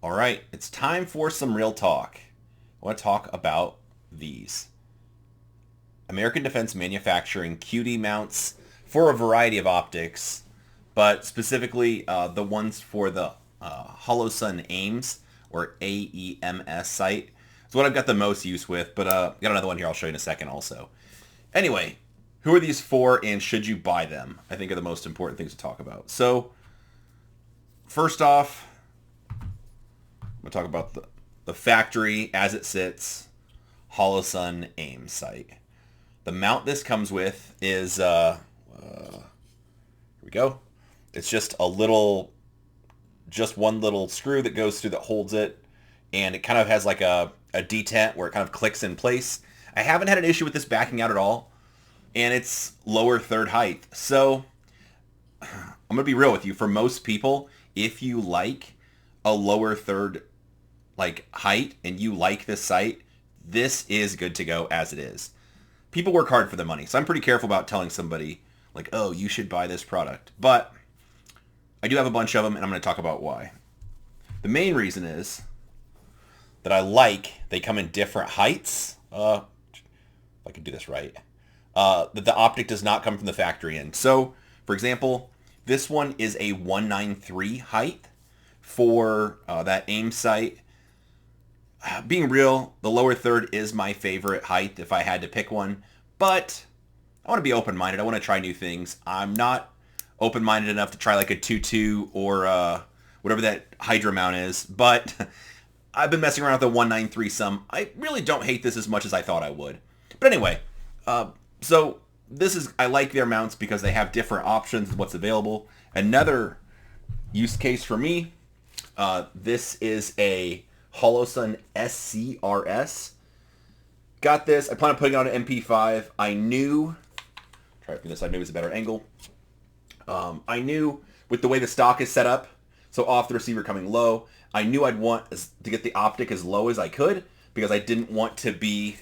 All right, it's time for some real talk. I want to talk about these American Defense Manufacturing QD mounts for a variety of optics, but specifically the ones for the HoloSun AIMS or AEMS sight. It's what I've got the most use with, but got another one here I'll show you in a second also. Anyway, who are these for and should you buy them? I think are the most important things to talk about. So, first off, I'm going to talk about the factory as it sits, HoloSun AIM sight. The mount this comes with is, here we go. It's just one little screw that goes through that holds it, and it kind of has like a detent where it kind of clicks in place. I haven't had an issue with this backing out at all, and it's lower third height. So, I'm going to be real with you. For most people, if you like a lower third height and you like this sight, this is good to go as it is. People work hard for their money, so I'm pretty careful about telling somebody like, oh, you should buy this product. But I do have a bunch of them, and I'm going to talk about why. The main reason is that they come in different heights. If I can do this right. That the optic does not come from the factory in. So, for example, this one is a 193 height for that AIM sight. Being real, the lower third is my favorite height if I had to pick one, but I want to be open-minded. I want to try new things. I'm not open-minded enough to try like a 2.2 or whatever that Hydra mount is, but I've been messing around with the 193 some. I really don't hate this as much as I thought I would. But anyway, so I like their mounts because they have different options of what's available. Another use case for me, this is a HoloSun SCRS. Got this. I plan on putting it on an MP5. I knew, try it from this side, maybe it's a better angle. I knew with the way the stock is set up, so off the receiver coming low, I knew I'd want to get the optic as low as I could because I didn't want to be,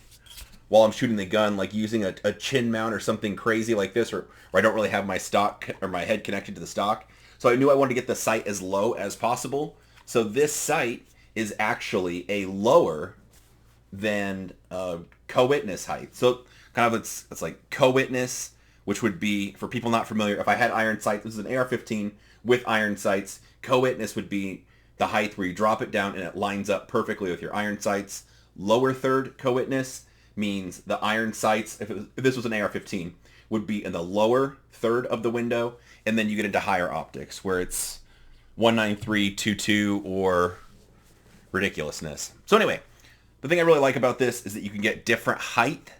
while I'm shooting the gun, like using a chin mount or something crazy like this, or I don't really have my stock or my head connected to the stock. So I knew I wanted to get the sight as low as possible. So this sight is actually a lower than co-witness height. So kind of it's like co-witness, which would be, for people not familiar, if I had iron sights, this is an AR-15 with iron sights. Co-witness would be the height where you drop it down and it lines up perfectly with your iron sights. Lower third co-witness means the iron sights, if this was an AR-15, would be in the lower third of the window, and then you get into higher optics where it's 193, 2.2, or ridiculousness. So anyway, the thing I really like about this is that you can get different height,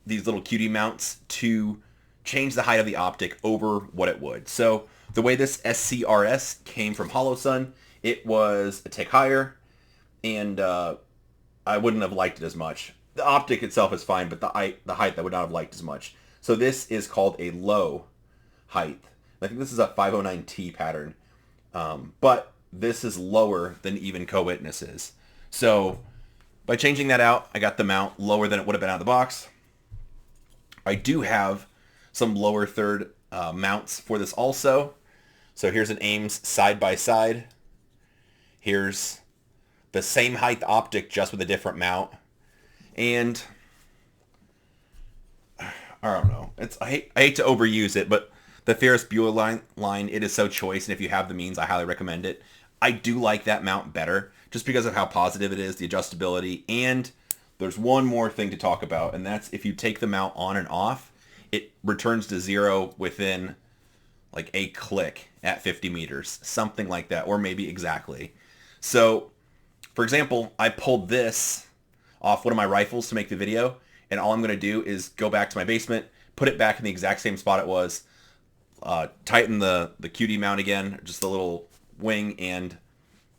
these little QD mounts, to change the height of the optic over what it would. So the way this SCRS came from HoloSun, it was a tick higher, and I wouldn't have liked it as much. The optic itself is fine, but the height I would not have liked as much. So this is called a low height. I think this is a 509T pattern, but this is lower than even co-witness is. So by changing that out, I got the mount lower than it would have been out of the box. I do have some lower third mounts for this also. So here's an AIMS side by side. Here's the same height optic just with a different mount. And I don't know. I hate to overuse it, but the Ferris Bueller line, it is so choice, and if you have the means, I highly recommend it. I do like that mount better just because of how positive it is, the adjustability, and there's one more thing to talk about, and that's if you take the mount on and off, it returns to zero within like a click at 50 meters, something like that, or maybe exactly. So, for example, I pulled this off one of my rifles to make the video, and all I'm going to do is go back to my basement, put it back in the exact same spot it was, tighten the QD mount again, just the little wing, and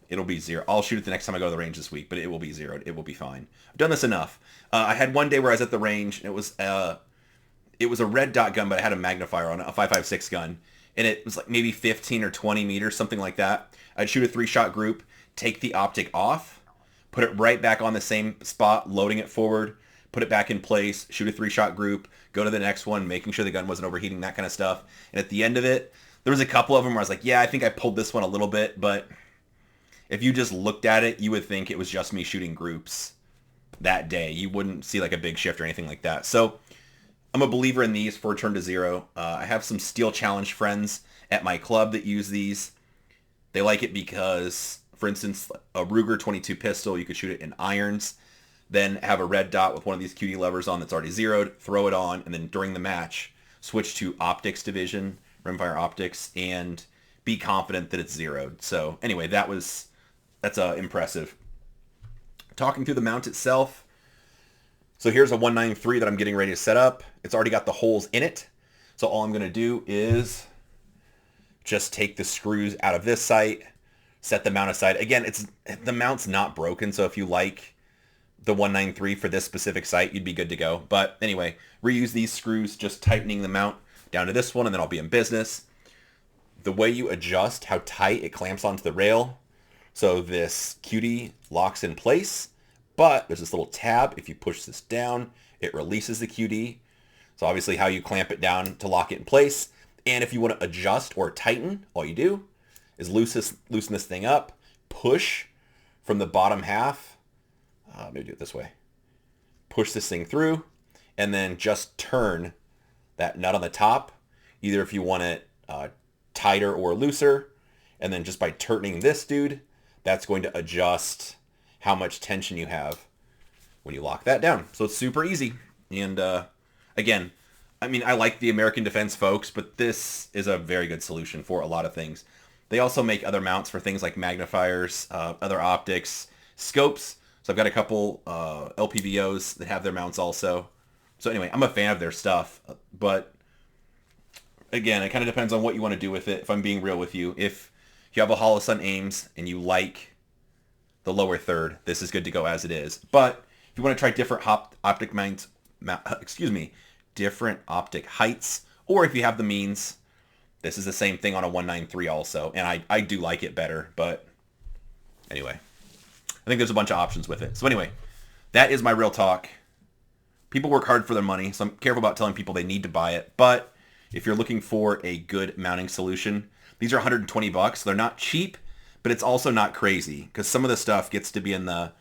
it'll be zero. I'll shoot it the next time I go to the range this week, but it will be zeroed. It will be fine. I've done this enough. I had one day where I was at the range, and it was a red dot gun, but it had a magnifier on it, a 5.56 gun, and it was like maybe 15 or 20 meters, something like that. I'd shoot a 3-shot group, take the optic off, put it right back on the same spot, loading it forward, put it back in place, shoot a 3-shot group, go to the next one, making sure the gun wasn't overheating, that kind of stuff. And at the end of it, there was a couple of them where I was like, yeah, I think I pulled this one a little bit, but if you just looked at it, you would think it was just me shooting groups that day. You wouldn't see like a big shift or anything like that. So I'm a believer in these for Return to Zero. I have some Steel Challenge friends at my club that use these. They like it because, for instance, a Ruger 22 pistol, you could shoot it in irons, then have a red dot with one of these QD levers on that's already zeroed, throw it on, and then during the match, switch to optics division, rimfire optics, and be confident that it's zeroed. So anyway, that's impressive. Talking through the mount itself, so here's a 193 that I'm getting ready to set up. It's already got the holes in it. So all I'm going to do is just take the screws out of this sight, set the mount aside. Again, the mount's not broken, so if you like the 193 for this specific sight, you'd be good to go. But anyway, reuse these screws, just tightening the mount down to this one, and then I'll be in business. The way you adjust how tight it clamps onto the rail, so this QD locks in place, but there's this little tab. If you push this down, it releases the QD. So obviously how you clamp it down to lock it in place. And if you want to adjust or tighten, all you do is loosen this thing up, push from the bottom half. Maybe do it this way. Push this thing through, and then just turn that nut on the top, either if you want it tighter or looser, and then just by turning this dude, that's going to adjust how much tension you have when you lock that down. So it's super easy. And again, I mean, I like the American Defense folks, but this is a very good solution for a lot of things. They also make other mounts for things like magnifiers, other optics, scopes. So I've got a couple LPVOs that have their mounts also. So anyway, I'm a fan of their stuff, but again, it kind of depends on what you want to do with it. If I'm being real with you, if you have a Holosun Ames and you like the lower third, this is good to go as it is. But if you want to try different optic mounts, different optic heights, or if you have the means, this is the same thing on a 193 also, and I do like it better. But anyway, I think there's a bunch of options with it. So anyway, that is my real talk. People work hard for their money, so I'm careful about telling people they need to buy it. But if you're looking for a good mounting solution, these are $120. They're not cheap, but it's also not crazy, because some of the stuff gets to be in the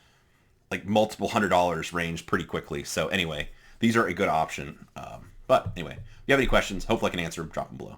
like multiple $100 range pretty quickly. So anyway, these are a good option. But anyway, if you have any questions, hopefully I can answer them. Drop them below.